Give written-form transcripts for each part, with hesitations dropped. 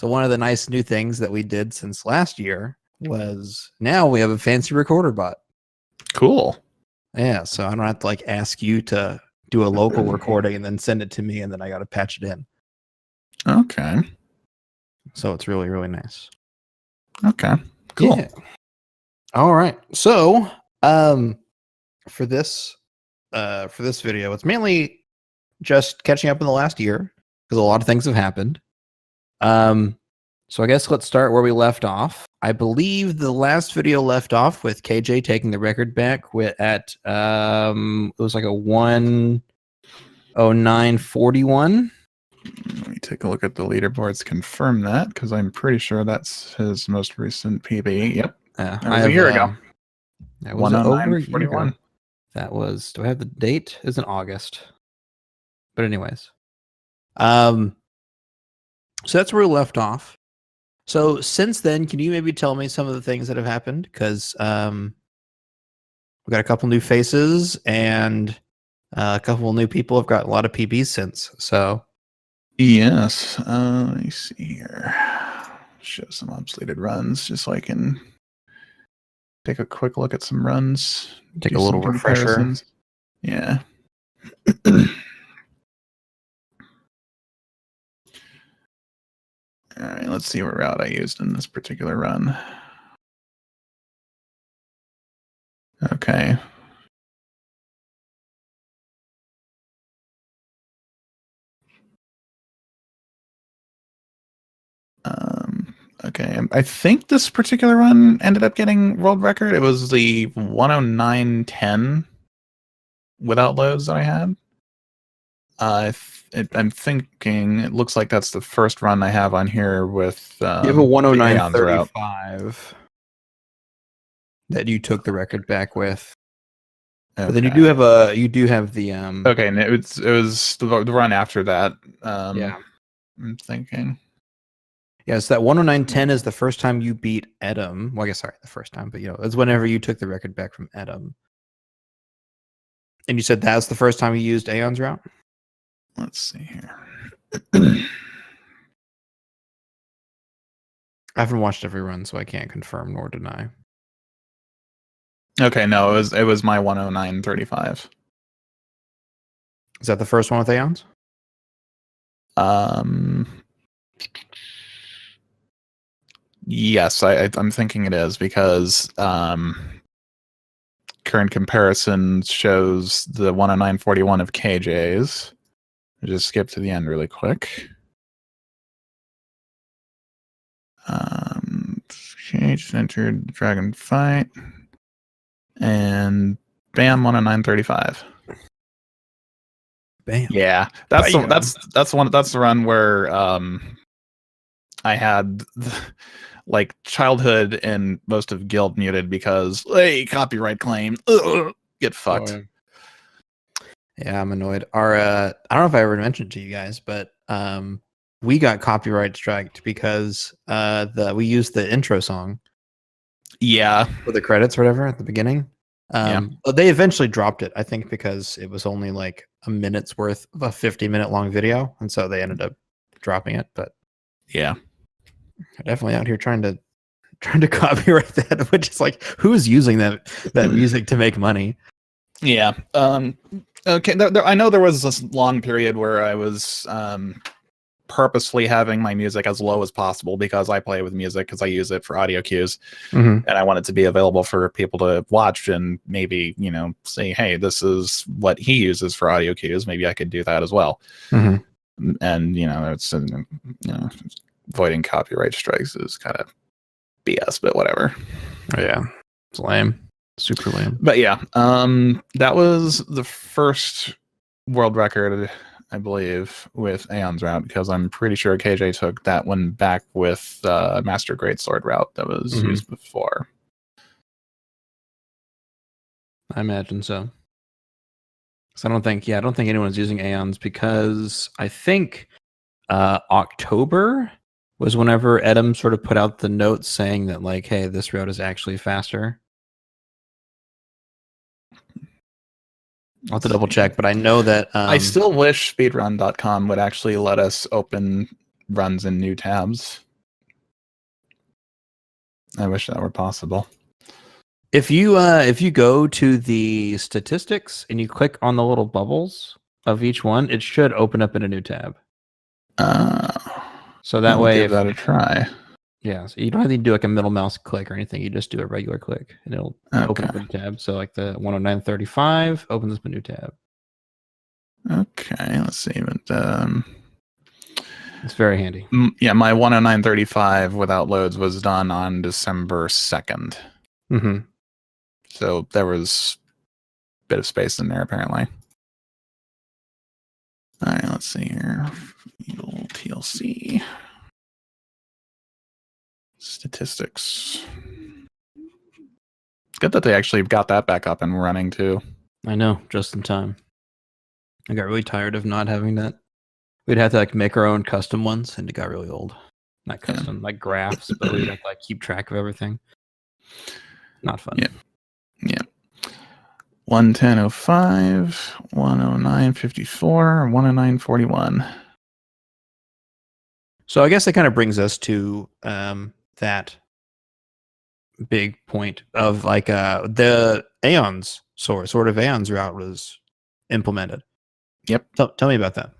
So one of the nice new things that we did since last year was now we have a fancy recorder bot. Cool. Yeah, so I don't have to like ask you to do a local recording and then send it to me, and then I got to patch it in. Okay. So it's really, really nice. Okay. Cool. Yeah. All right. So, for this video, it's mainly just catching up in the last year because a lot of things have happened. So I guess let's start where we left off. I believe the last video left off with KJ taking the record back at it was like a 1:09:41. Let me take a look at the leaderboards, confirm that, because I'm pretty sure that's his most recent PB. Yep. That was a year ago. That was over a year ago. 1:09:41. That was, do I have the date? It's in August. But anyways. So that's where we left off. So since then, can you maybe tell me some of the things that have happened? Because we got a couple new faces and a couple new people have got a lot of PBs since. So yes, let me see here. Show some obsoleted runs just so I can take a quick look at some runs. Take a little refresher. Yeah. All right, let's see what route I used in this particular run. Okay. Okay, I think this particular run ended up getting world record. It was the 1:09:10 without loads that I had. I'm thinking it looks like that's the first run I have on here with. You have a 1:09:35 that you took the record back with. Okay. But then you do have the Okay, and it was the run after that. Yeah, I'm thinking. Yeah, so that 1:09:10 is the first time you beat Edom. Well, I guess sorry, the first time, but it's whenever you took the record back from Edom. And you said that's the first time you used Aeon's route? Let's see here. I haven't watched every run, so I can't confirm nor deny. Okay, no, it was my 1:09:35. Is that the first one with Aeons? Yes, I'm thinking it is because current comparison shows the 1:09:41 of KJ's. I'll just skip to the end really quick. Okay, just entered the dragon fight, and bam, 1:09:35. Bam. Yeah, that's the run where I had like childhood and most of guild muted because hey, copyright claim, get fucked. Oh, yeah, I'm annoyed. I don't know if I ever mentioned to you guys, but we got copyright striked because we used the intro song. Yeah, for the credits or whatever at the beginning. But they eventually dropped it, I think, because it was only like a minute's worth of a 50-minute long video, and so they ended up dropping it. But yeah, definitely out here trying to copyright that, which is like, who's using that music to make money? Yeah. Okay. I know there was this long period where I was purposely having my music as low as possible because I play with music because I use it for audio cues, and I want it to be available for people to watch and maybe say, hey, this is what he uses for audio cues. Maybe I could do that as well. And it's avoiding copyright strikes is kind of BS, but whatever. Yeah, it's lame. Super lame. But yeah, that was the first world record, I believe, with Aeon's route, because I'm pretty sure KJ took that one back with Master Greatsword route that was used before. I imagine so. So I don't think anyone's using Aeons because I think October was whenever Edom sort of put out the note saying that, like, hey, this route is actually faster. I'll have to double check, but I know that I still wish speedrun.com would actually let us open runs in new tabs. I wish that were possible. If you go to the statistics and you click on the little bubbles of each one, it should open up in a new tab. So that I'll way, give that a try. Yeah, so you don't have to do like a middle mouse click or anything. You just do a regular click, and it'll open up a new tab. So like the 109.35 opens up a new tab. Okay, let's see. But it's very handy. Yeah, my 109.35 without loads was done on December 2nd. Mm-hmm. So there was a bit of space in there, apparently. All right, let's see here. Fable TLC. Statistics. It's good that they actually got that back up and running, too. I know, just in time. I got really tired of not having that. We'd have to like make our own custom ones, and it got really old. Not custom, like graphs, but we'd have to like keep track of everything. Not fun. Yeah. 110.05, 109.54, 109.41. So I guess that kind of brings us to that big point of like the Aeons sort of Aeons route was implemented. Yep. Tell me about that.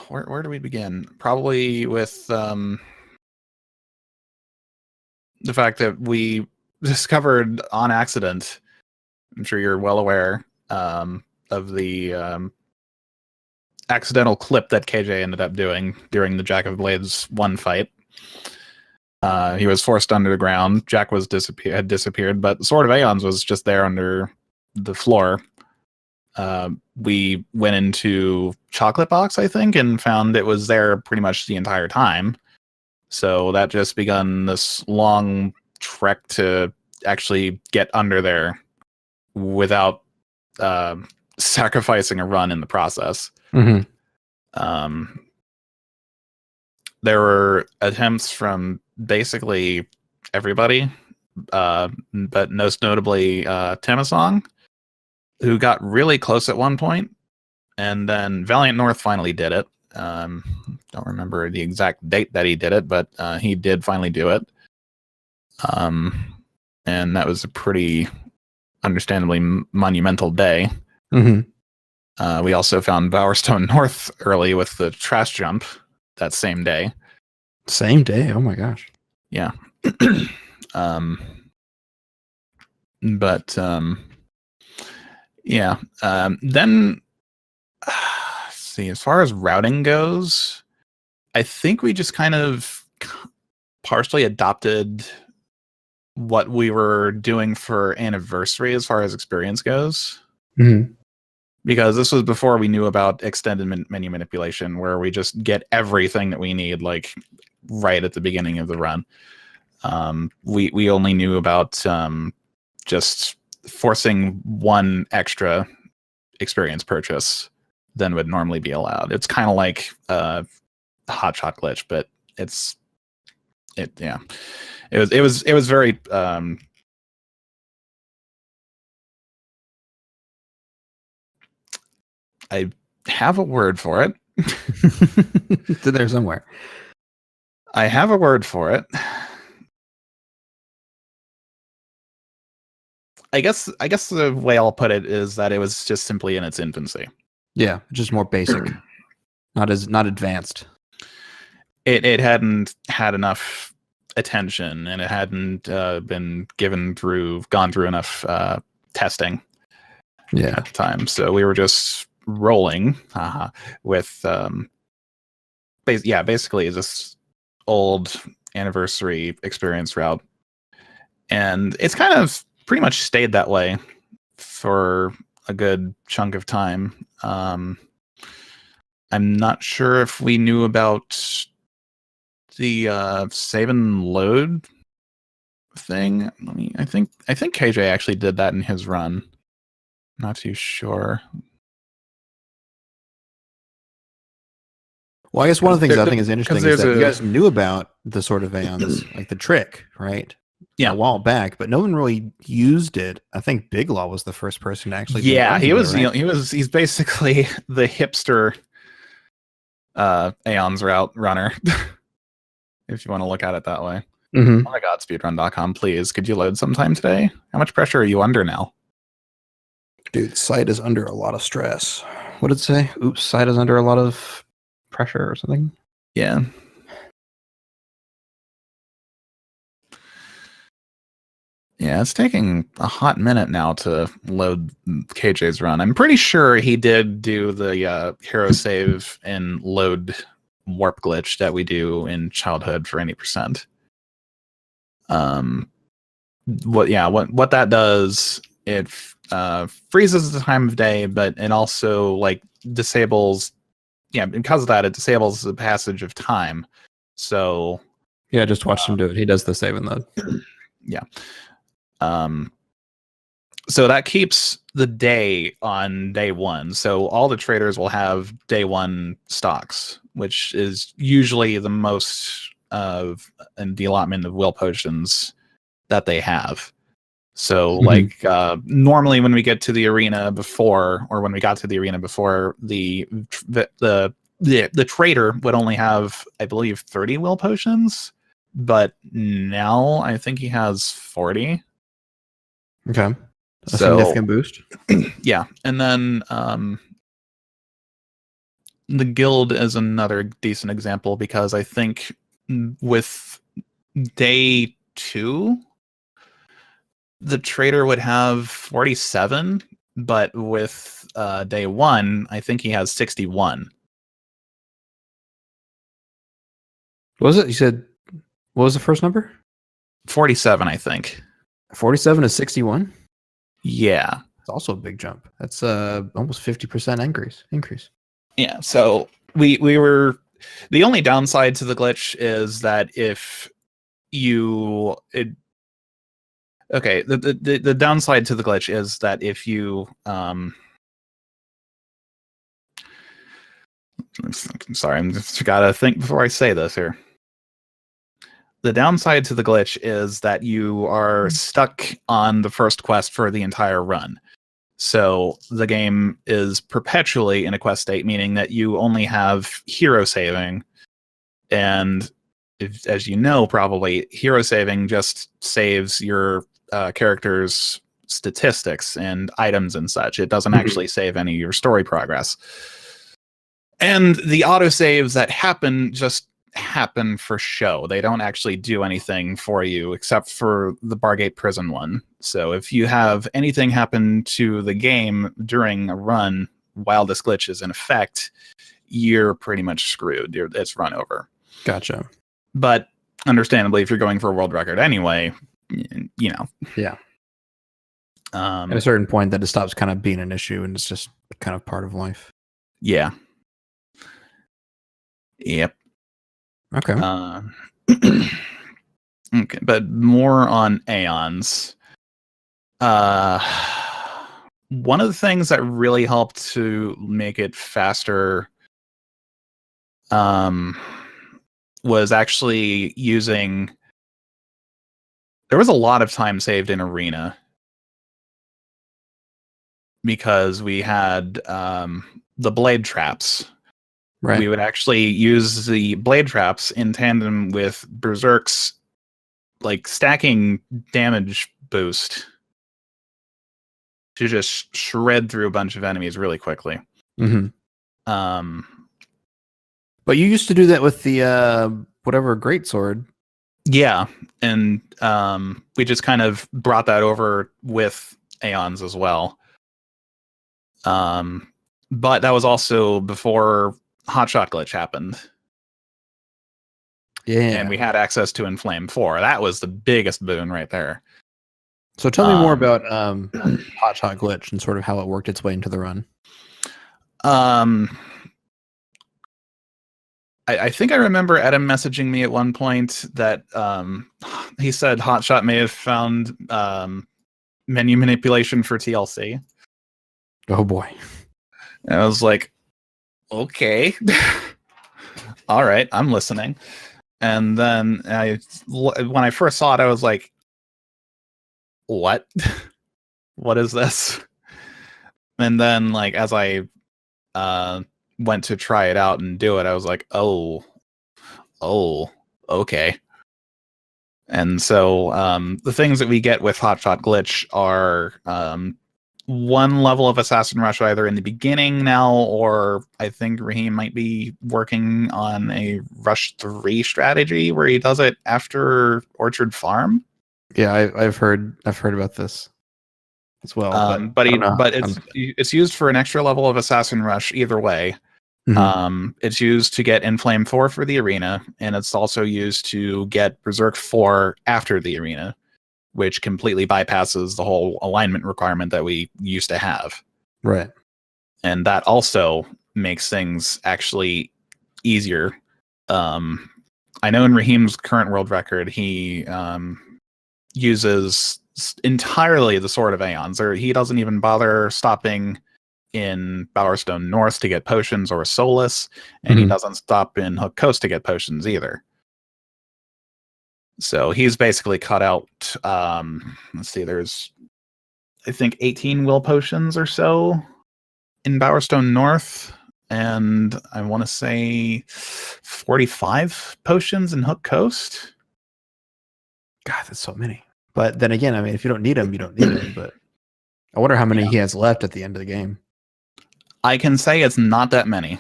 Where do we begin? Probably with the fact that we discovered on accident, I'm sure you're well aware, of the accidental clip that KJ ended up doing during the Jack of Blades 1 fight. He was forced under the ground. Jack was had disappeared, but Sword of Aeons was just there under the floor. We went into Chocolate Box, I think, and found it was there pretty much the entire time. So that just begun this long trek to actually get under there without sacrificing a run in the process. Mm-hmm. There were attempts from basically everybody, but most notably Temasong, who got really close at one point, and then Valiant North finally did it. Don't remember the exact date that he did it, but he did finally do it. And that was a pretty understandably monumental day. Mm-hmm. We also found Bowerstone North early with the trash jump that same day. Same day? Oh my gosh. Yeah. Yeah. Then, see, as far as routing goes, I think we just kind of partially adopted what we were doing for Anniversary as far as experience goes. Mm-hmm. Because this was before we knew about extended menu manipulation, where we just get everything that we need, like, right at the beginning of the run. We only knew about just forcing one extra experience purchase than would normally be allowed. It's kind of like a hotshot glitch, but it was very I have a word for it. It's in there somewhere. I have a word for it. I guess the way I'll put it is that it was just simply in its infancy. Yeah, just more basic, not advanced. It hadn't had enough attention, and it hadn't been gone through enough testing. Yeah, at the time. So we were just rolling with basically this old Anniversary experience route, and it's kind of pretty much stayed that way for a good chunk of time. I'm not sure if we knew about the save and load thing. I think KJ actually did that in his run. Not too sure. Well, I guess one of the things I think is interesting is that you guys knew about the Sword of Aeons, like the trick, right? Yeah. a while back, but no one really used it. I think Big Law was the first person to actually. Yeah, he was. It, right? He's basically the hipster Aeon's route runner. If you want to look at it that way. Mm-hmm. Oh my god, speedrun.com, please. Could you load sometime today? How much pressure are you under now? Dude, site is under a lot of stress. What did it say? Oops, site is under a lot of pressure or something. Yeah. Yeah, it's taking a hot minute now to load KJ's run. I'm pretty sure he did do the hero save and load warp glitch that we do in childhood for any percent. What that does, it freezes the time of day, but it also like disables. Yeah, because of that, it disables the passage of time. So yeah, just watch him do it. He does the save and load. Yeah. So that keeps the day on day one. So all the traders will have day one stocks, which is usually the most of in the allotment of will potions that they have. So like normally when we get to the arena before, or when we got to the arena before, the trader would only have, I believe, 30 will potions, but now I think he has 40. Okay. A significant boost. Yeah. And then the guild is another decent example, because I think with day 2, the trader would have 47, but with day 1, I think he has 61. What was it? You said, what was the first number? 47, I think. 47 to 61? Yeah. It's also a big jump. That's almost 50% increase. Yeah, so we were, the only downside to the glitch is that if you the downside to the glitch is that if you I'm sorry, I'm just gotta think before I say this here. The downside to the glitch is that you are stuck on the first quest for the entire run. So the game is perpetually in a quest state, meaning that you only have hero saving. And as you know, probably, hero saving just saves your character's statistics and items and such. It doesn't actually save any of your story progress. And the autosaves that happen just happen for show. They don't actually do anything for you except for the Bargate Prison one. So if you have anything happen to the game during a run while this glitch is in effect, you're pretty much screwed. It's run over. Gotcha. But understandably, if you're going for a world record anyway, you know. Yeah. At a certain point, that it stops kind of being an issue, and it's just kind of part of life. Yeah. Yep. Okay. Okay, but more on Aeons. One of the things that really helped to make it faster was actually using... There was a lot of time saved in Arena because we had the blade traps. Right. We would actually use the blade traps in tandem with Berserk's like stacking damage boost to just shred through a bunch of enemies really quickly. Mm-hmm. But you used to do that with the whatever greatsword. Yeah, and we just kind of brought that over with Aeons as well. But that was also before Hotshot glitch happened. Yeah. And we had access to Inflame 4. That was the biggest boon right there. So tell me more about Hotshot glitch and sort of how it worked its way into the run. I think I remember Adam messaging me at one point that he said Hotshot may have found menu manipulation for TLC. Oh boy. And I was like, okay. All right, I'm listening. And then when I first saw it, I was like, what? What is this? And then, like, as I went to try it out and do it, I was like, oh, okay. And so the things that we get with Hotshot Glitch are one level of Assassin Rush either in the beginning now, or I think Raheem might be working on a Rush 3 strategy where he does it after Orchard Farm. Yeah, I've heard about this as well. But it's used for an extra level of Assassin Rush either way. Mhm. It's used to get Inflame 4 for the arena, and it's also used to get Berserk 4 after the arena, which completely bypasses the whole alignment requirement that we used to have. Right. And that also makes things actually easier. I know in Raheem's current world record, he uses entirely the Sword of Aeons, or he doesn't even bother stopping in Bowerstone North to get potions or Solace, and he doesn't stop in Hook Coast to get potions either. So he's basically cut out, let's see, there's, I think, 18 will potions or so in Bowerstone North, and I want to say 45 potions in Hook Coast. God, that's so many. But then again, I mean, if you don't need them, you don't need them. But I wonder how many he has left at the end of the game. I can say it's not that many.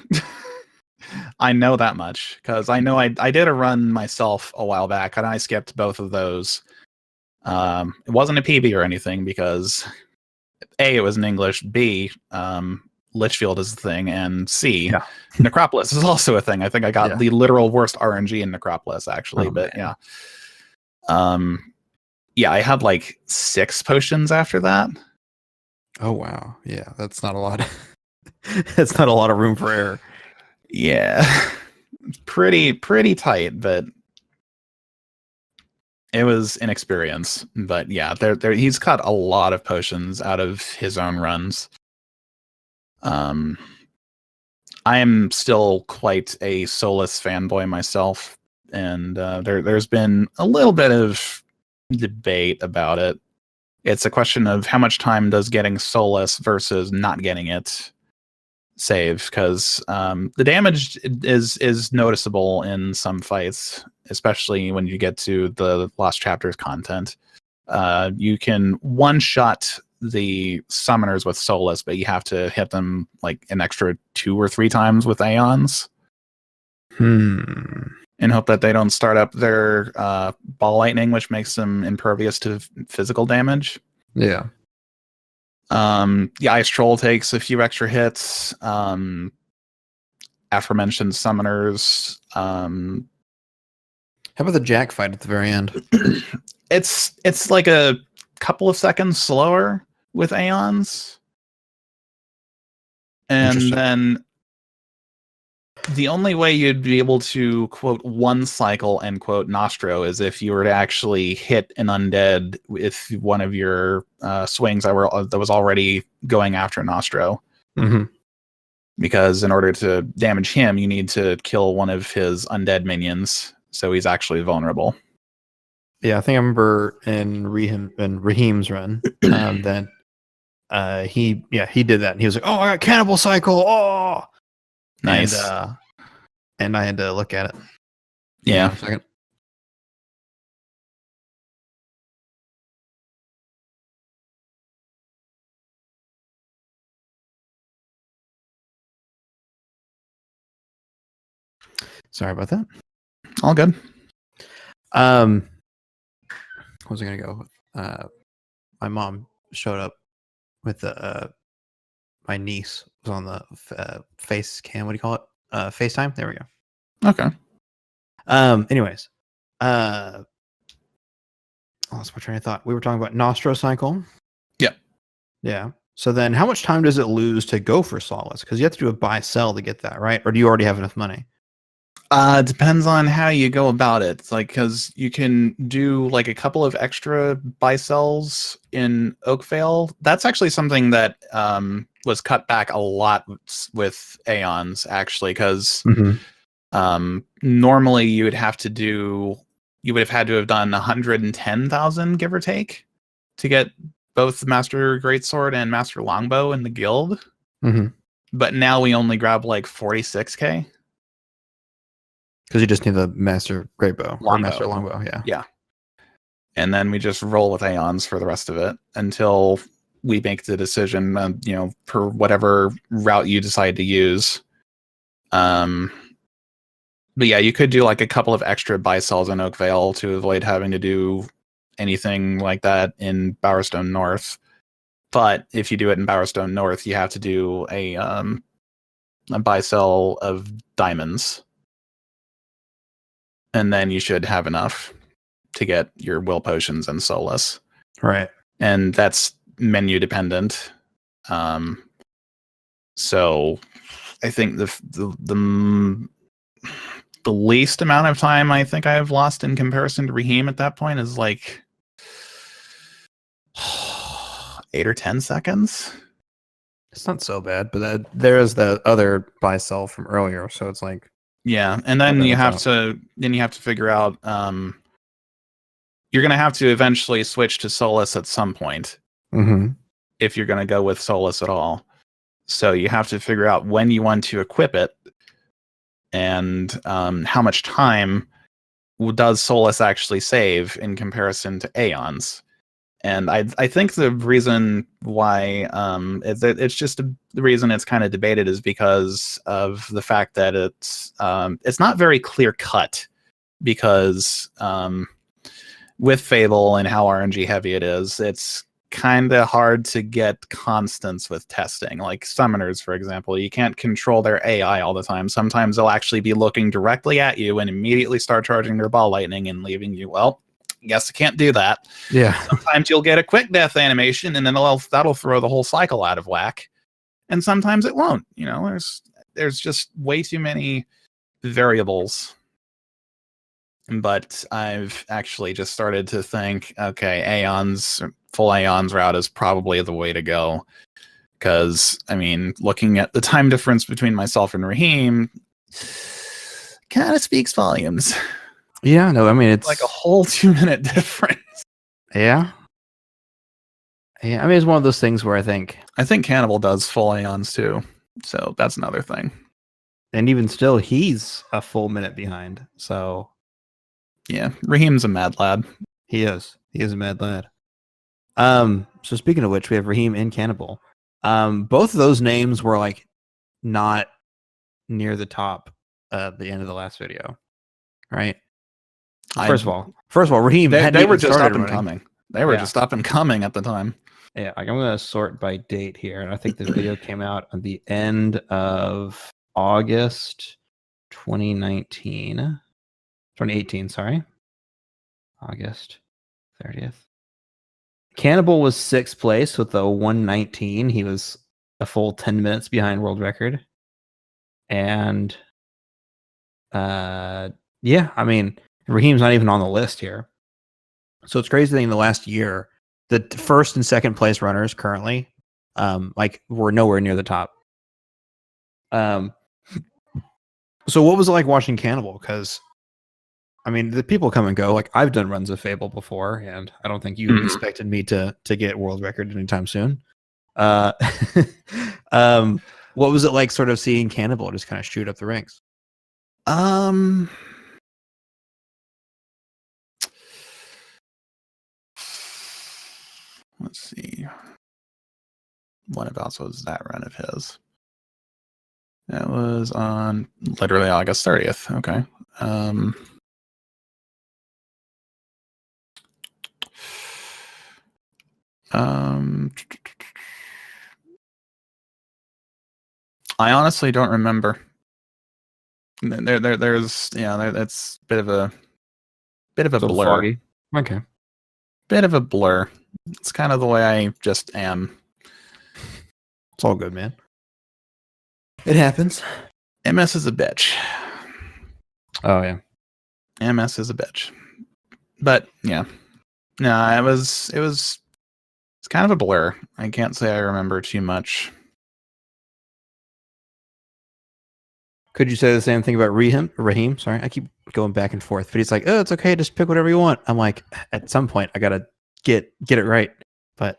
I know that much because I know I did a run myself a while back and I skipped both of those. It wasn't a PB or anything because A, it was in English, B, Litchfield is the thing, and C, Necropolis is also a thing. I think I got the literal worst RNG in Necropolis actually, yeah. Yeah, I had like 6 potions after that. Oh wow. Yeah, that's not a lot. That's not a lot of room for error. Yeah. pretty tight, but it was an experience. But yeah, he's cut a lot of potions out of his own runs. I am still quite a Solus fanboy myself, and there's been a little bit of debate about it. It's a question of how much time does getting Solus versus not getting it save, because the damage is noticeable in some fights, especially when you get to the Lost Chapters content. You can one-shot the summoners with Solus, but you have to hit them like an extra 2 or 3 times with Aeons. And hope that they don't start up their ball lightning, which makes them impervious to physical damage. Yeah. The Ice Troll takes a few extra hits. Aforementioned summoners. How about the Jack fight at the very end? It's like a couple of seconds slower with Aeons. And then the only way you'd be able to, quote, one cycle, end quote, Nostro is if you were to actually hit an undead with one of your swings that was already going after Nostro. Because in order to damage him, you need to kill one of his undead minions, so he's actually vulnerable. Yeah, I think I remember in Raheem's run that he did that, and he was like, "Oh, I got Cannibal Cycle! Oh, nice!" And I had to look at it. Yeah. A second. Sorry about that. All good. What was I gonna go with? My mom showed up with my niece was on the face cam. What do you call it? FaceTime. There we go. Okay. Anyways, I lost my train of thought. We were talking about Nostro Cycle. Yeah. Yeah. So then, how much time does it lose to go for Solace? Because you have to do a buy sell to get that, right? Or do you already have enough money? Depends on how you go about it. It's like, because you can do like a couple of extra buy sells in Oakvale. That's actually something that was cut back a lot with Aeons, actually, because normally you would have had to have done 110,000, give or take, to get both the Master Greatsword and Master Longbow in the guild. Mm-hmm. But now we only grab like 46k. Because you just need the Master Greatbow or Longbow. Master Longbow, yeah. Yeah. And then we just roll with Aeons for the rest of it until we make the decision, for whatever route you decide to use. But yeah, you could do like a couple of extra buy-sells in Oakvale to avoid having to do anything like that in Bowerstone North. But if you do it in Bowerstone North, you have to do a buy-sell of diamonds. And then you should have enough to get your will potions and solace. Right. And that's menu dependent. So I think the least amount of time I think I have lost in comparison to Raheem at that point is like 8 or 10 seconds. It's not so bad, but there is the other buy sell from earlier, so it's like yeah, and then you have to figure out you're going to have to eventually switch to Solace at some point. Mm-hmm. If you're going to go with Solace at all. So you have to figure out when you want to equip it and how much time does Solace actually save in comparison to Aeons. And I think the reason why it's just the reason it's kind of debated is because of the fact that it's not very clear cut, because with Fable and how RNG heavy it is, it's kind of hard to get constants with testing. Like summoners, for example, you can't control their AI all the time. Sometimes they'll actually be looking directly at you and immediately start charging their ball lightning and leaving you, well, guess I can't do that. Yeah. Sometimes you'll get a quick death animation and then that'll throw the whole cycle out of whack. And sometimes it won't. There's just way too many variables. But I've actually just started to think, okay, full Aeons route is probably the way to go. Because, looking at the time difference between myself and Raheem kind of speaks volumes. Yeah, no, it's like a whole 2-minute difference. Yeah. Yeah, it's one of those things where I think Cannibal does full Aeons too. So that's another thing. And even still, he's a full minute behind. So yeah, Raheem's a mad lad. He is. He is a mad lad. So speaking of which, we have Raheem and Cannibal. Both of those names were like not near the top at the end of the last video, right? First of all, Raheem they were just up and coming. They were just up and coming at the time. Yeah, like I'm gonna sort by date here, and I think this video came out at the end of August 2018, sorry. August 30th. Cannibal was 6th place with a 119. He was a full 10 minutes behind world record. And Raheem's not even on the list here. So it's crazy that in the last year, the first and second place runners currently were nowhere near the top. So what was it like watching Cannibal? Because the people come and go. Like, I've done runs of Fable before, and I don't think you expected me to get world record anytime soon. What was it like sort of seeing Cannibal just kind of shoot up the ranks? Let's see. Whenabouts was that run of his? That was on literally August 30th. Okay. I honestly don't remember. There's that's a bit of a blur. Foggy. Okay. Bit of a blur. It's kind of the way I just am. It's all good, man. It happens. MS is a bitch. Oh yeah. MS is a bitch. But yeah. No, it's kind of a blur. I can't say I remember too much. Could you say the same thing about Raheem? Sorry, I keep going back and forth, but he's like, "Oh, it's okay, just pick whatever you want." I'm like, at some point, I gotta get it right. but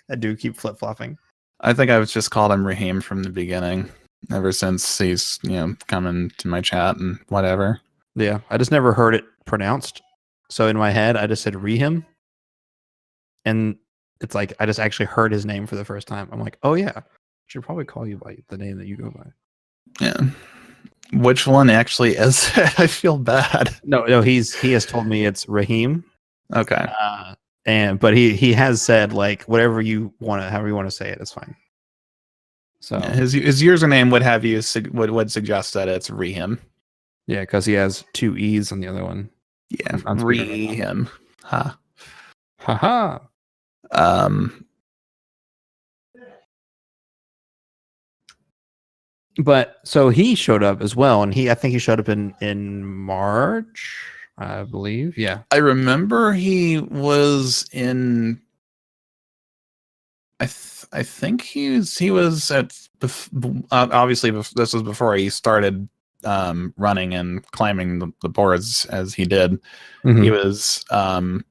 I do keep flip-flopping. I think I've just called him Raheem from the beginning, ever since he's, come into my chat and whatever. Yeah, I just never heard it pronounced. So in my head, I just said Raheem. And it's like, I just actually heard his name for the first time. I'm like, oh yeah, I should probably call you by the name that you go by. Yeah. Which one actually is it? I feel bad. No, he has told me it's Raheem. Okay. But he has said like whatever you want to, however you want to say it, it's fine. So yeah, his username would have you would suggest that it's Raheem. Yeah, because he has 2 E's on the other one. Yeah, Raheem. Ha. Haha. But so he showed up as well, and I think he showed up in March, I believe. Yeah, I remember he was in. I think he was at obviously this was before he started running and climbing the boards as he did. Mm-hmm. He was a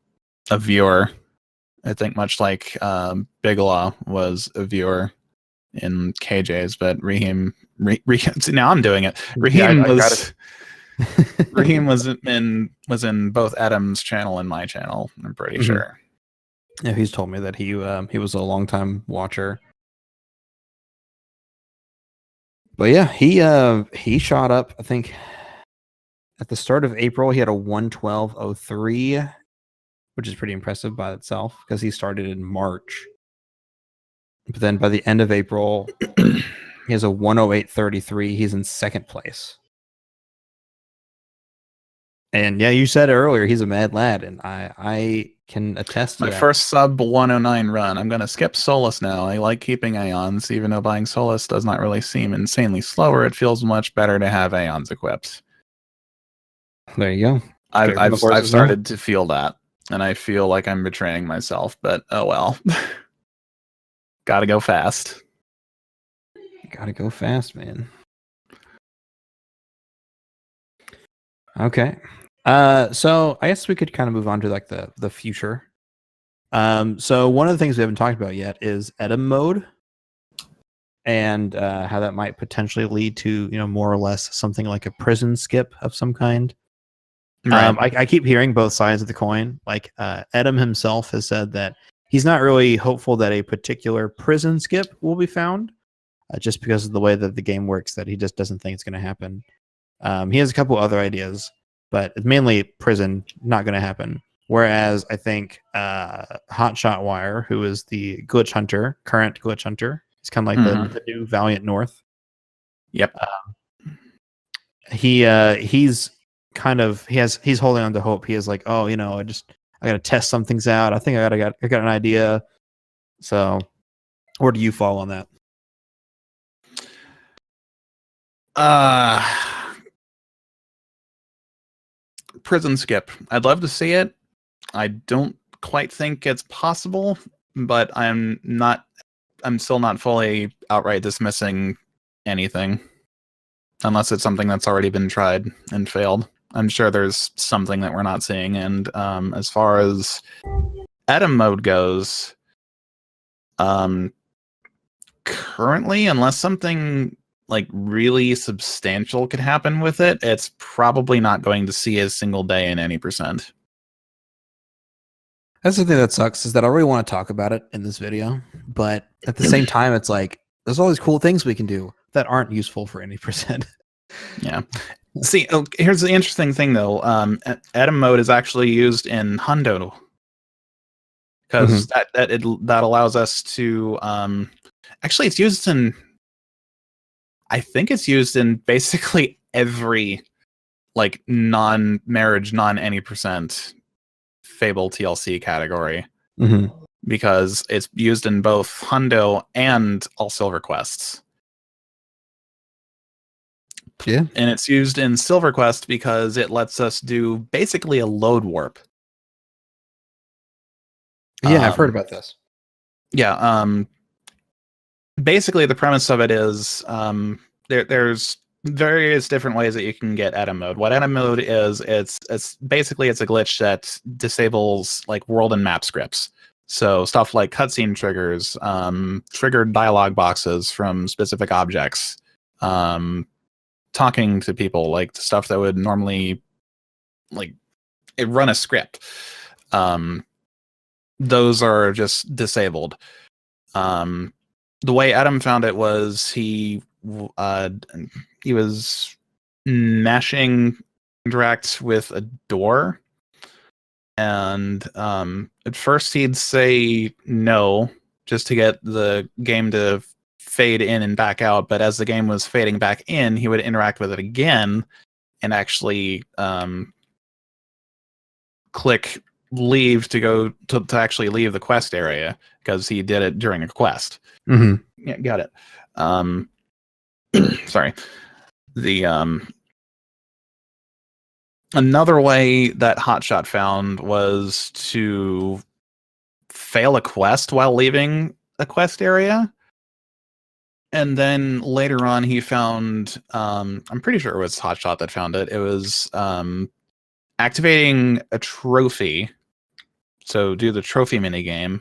viewer, I think, much like Bigelow was a viewer in KJ's, but Raheem now I'm doing it. Raheem Raheem was in both Adam's channel and my channel, I'm pretty sure. Yeah, he's told me that he was a longtime watcher. But yeah, he shot up, I think at the start of April. He had a 112.03, which is pretty impressive by itself because he started in March. But then by the end of April, he has a 108.33. He's in second place. And yeah, you said it earlier, he's a mad lad, and I can attest to my that. First sub 109 run. I'm going to skip Solus now. I like keeping Aeons, even though buying Solus does not really seem insanely slower. It feels much better to have Aeons equipped. There you go. I've started to feel that, and I feel like I'm betraying myself, but oh well. Gotta go fast. Gotta go fast, man. Okay. So I guess we could kind of move on to like the future. So one of the things we haven't talked about yet is Anim Mode, and how that might potentially lead to, more or less something like a prison skip of some kind. Right. I keep hearing both sides of the coin. Like Anim himself has said that he's not really hopeful that a particular prison skip will be found, just because of the way that the game works, that he just doesn't think it's going to happen. He has a couple other ideas, but it's mainly prison, not going to happen. Whereas I think Hotshot Wire, who is the glitch hunter, current glitch hunter, he's kind of like the new Valiant North. Yep. He's holding on to hope. He is like, oh, I got to test some things out. I think I got an idea. So, where do you fall on that? Prison skip. I'd love to see it. I don't quite think it's possible, but I'm still not fully outright dismissing anything, unless it's something that's already been tried and failed. I'm sure there's something that we're not seeing. And as far as Anim Mode goes, currently, unless something like really substantial could happen with it, it's probably not going to see a single day in any percent. That's the thing that sucks, is that I really want to talk about it in this video, but at the same time, it's like there's all these cool things we can do that aren't useful for any percent. Yeah. See, here's the interesting thing though. Anim Mode is actually used in Hundo, because that allows us to actually, it's used in, I think it's used in basically every like non-marriage, non-any percent Fable TLC category, because it's used in both Hundo and all Silver Quests. Yeah, and it's used in Silver Quest because it lets us do basically a load warp. Yeah, I've heard about this. Yeah, basically the premise of it is there's various different ways that you can get Anim Mode. What Anim Mode is, it's basically a glitch that disables like world and map scripts. So stuff like cutscene triggers, triggered dialogue boxes from specific objects, talking to people, like the stuff that would normally like it run a script. Those are just disabled. The way Adam found it was he was mashing direct with a door, and at first he'd say no just to get the game to fade in and back out, but as the game was fading back in, he would interact with it again and actually click leave to go to actually leave the quest area, because he did it during a quest. Yeah, got it. Sorry. The another way that Hotshot found was to fail a quest while leaving a quest area. And then later on he found, I'm pretty sure it was Hotshot that found it. It was activating a trophy. So do the trophy minigame.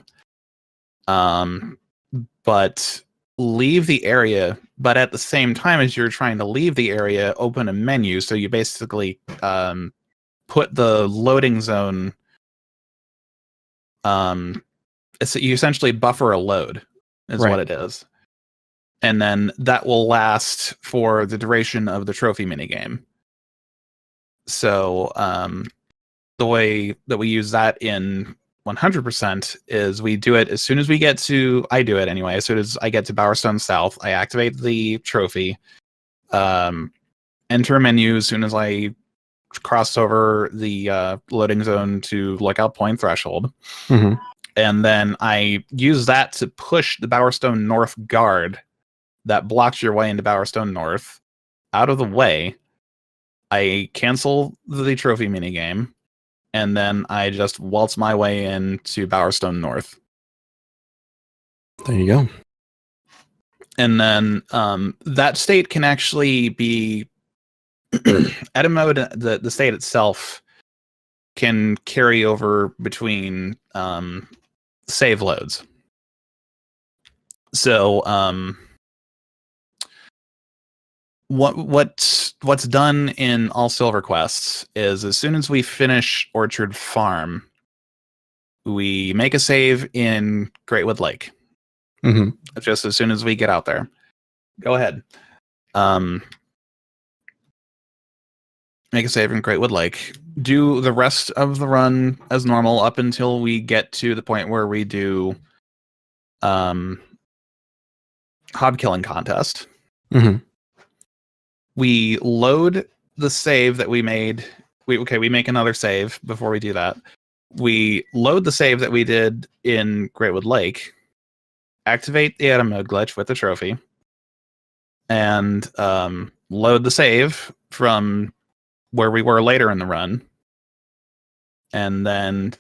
But leave the area, but at the same time as you're trying to leave the area, open a menu. So you basically put the loading zone, you essentially buffer a load is what it is. And then that will last for the duration of the trophy minigame. So the way that we use that in 100% is we do it as soon as we get to, I do it anyway, as soon as I get to Bowerstone South, I activate the trophy, enter a menu as soon as I cross over the loading zone to Lookout Point Threshold. And then I use that to push the Bowerstone North guard that blocks your way into Bowerstone North out of the way. I cancel the trophy minigame, and then I just waltz my way into Bowerstone North. There you go. And then that state can actually be Anim Mode. The state itself can carry over between save loads. So what's done in all silver quests is as soon as we finish Orchard Farm, we make a save in Greatwood Lake. Just as soon as we get out there. Go ahead. Make a save in Greatwood Lake. Do the rest of the run as normal up until we get to the point where we do hob killing contest. We load the save that we made. We make another save before we do that. We load the save that we did in Greatwood Lake, activate the Anim Mode glitch with the trophy, and load the save from where we were later in the run. And then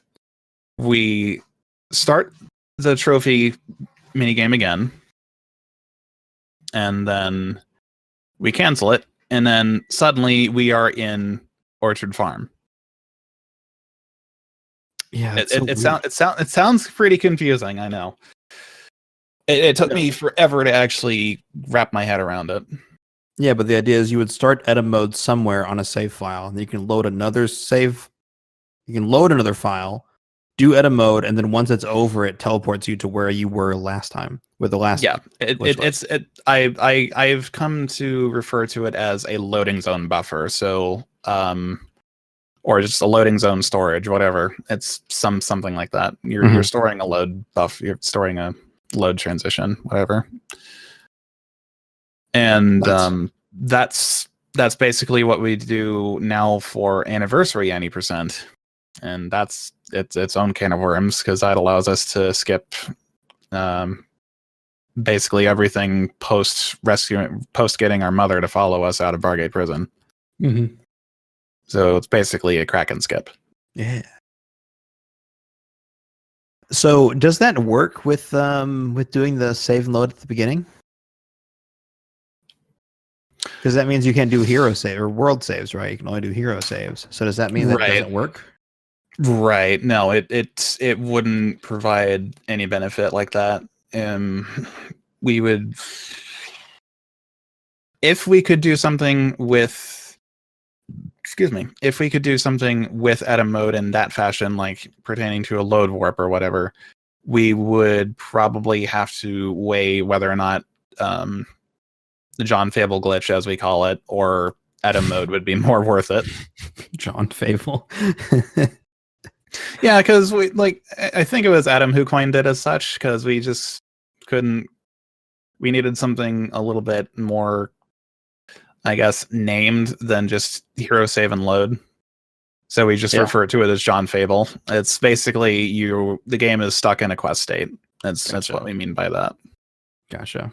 we start the trophy minigame again. And then we cancel it, and then suddenly we are in Orchard Farm. Yeah, it sounds pretty confusing. I know. It took me forever to actually wrap my head around it. Yeah, but the idea is you would start Anim Mode somewhere on a save file, and you can load another save. You can load another file, do Anim Mode, and then once it's over, it teleports you to where you were last time with the last. Yeah, I've come to refer to it as a loading zone buffer. So, or just a loading zone storage, whatever. It's something like that. You're storing a load buff. You're storing a load transition, whatever. And that's basically what we do now for Anniversary Any %. And that's its own can of worms, because that allows us to skip basically everything post getting our mother to follow us out of Bargate Prison. So it's basically a crack and skip. Yeah. So does that work with doing the save and load at the beginning? Because that means you can't do hero save or world saves, right? You can only do hero saves. So does that mean that it doesn't work? Right. No, it wouldn't provide any benefit like that. We would, if we could do something with, excuse me, if we could do something with Anim Mode in that fashion, like pertaining to a load warp or whatever, we would probably have to weigh whether or not the John Fable glitch, as we call it, or Anim Mode would be more worth it. John Fable. Yeah, because I think it was Adam who coined it as such, because we just couldn't. We needed something a little bit more, I guess, named than just hero save and load. So we just refer to it as John Fable. It's basically the game is stuck in a quest state. That's what we mean by that. Gotcha.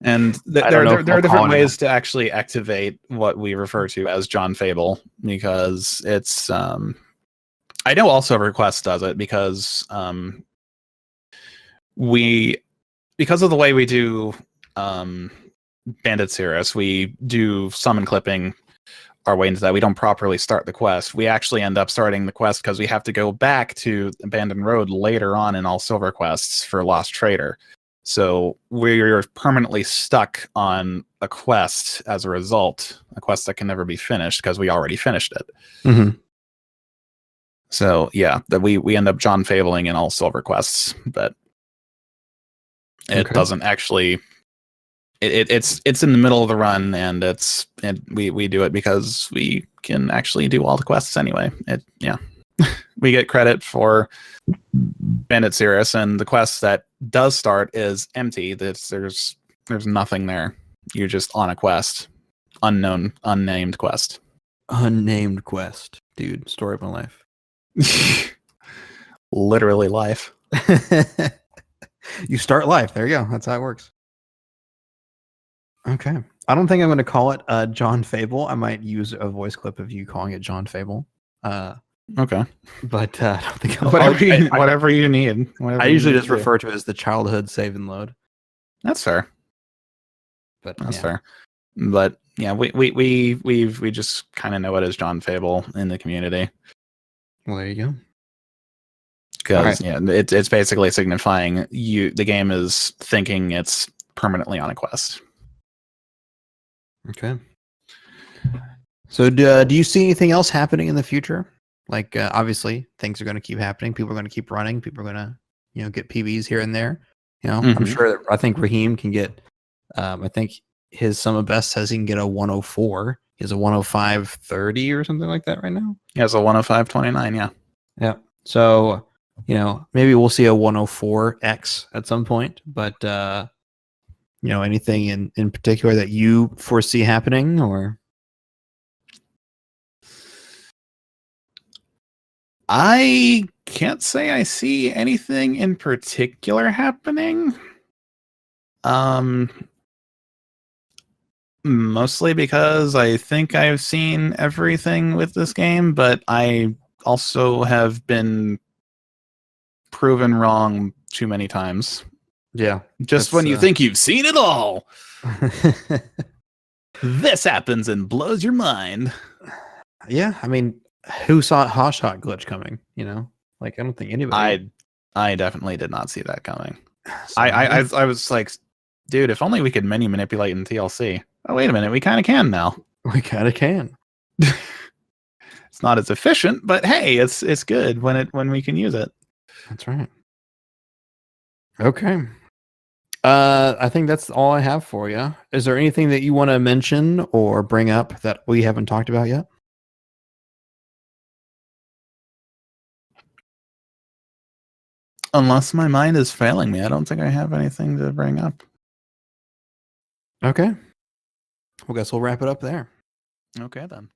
And there are different ways to actually activate what we refer to as John Fable, because it's I know also Request does it, because because of the way we do Bandit Cirrus, we do summon clipping our way into that. We don't properly start the quest. We actually end up starting the quest because we have to go back to Abandoned Road later on in all silver quests for Lost Trader. So we're permanently stuck on a quest as a result, a quest that can never be finished because we already finished it. Mm-hmm. So yeah, that we end up John Fabling in all silver quests, but it doesn't actually. It's in the middle of the run, and we do it because we can actually do all the quests anyway. We get credit for Bandit Cirrus, and the quest that does start is empty. There's nothing there. You're just on a quest, unnamed quest. Unnamed quest, dude. Story of my life. Literally life. You start life. There you go. That's how it works. Okay. I don't think I'm going to call it John Fable. I might use a voice clip of you calling it John Fable. Okay. But I don't think whatever you need. I usually just refer to it as the childhood save and load. That's fair. But that's fair. But yeah, we just kind of know it as John Fable in the community. Well, there you go. Because it's basically signifying the game is thinking it's permanently on a quest. Okay. So do you see anything else happening in the future? Like obviously things are going to keep happening. People are going to keep running. People are going to get PBs here and there. I'm sure. I think Raheem can get. I think his Sum of Best says he can get a 104. He has a 105.30 or something like that right now. He has a 105.29. Yeah. Yeah. So maybe we'll see a 104X at some point. But anything in particular that you foresee happening, or? I can't say I see anything in particular happening. Mostly because I think I've seen everything with this game, but I also have been proven wrong too many times. Yeah. Just when you think you've seen it all, this happens and blows your mind. Yeah, I mean, who saw Hotshot glitch coming? I don't think anybody. I definitely did not see that coming. So, I was like, dude, if only we could menu manipulate in TLC. Oh, wait a minute, we kind of can now. We kind of can. It's not as efficient, but hey, it's good when we can use it. That's right. Okay. I think that's all I have for you. Is there anything that you want to mention or bring up that we haven't talked about yet? Unless my mind is failing me, I don't think I have anything to bring up. Okay. Well, guess we'll wrap it up there. Okay, then.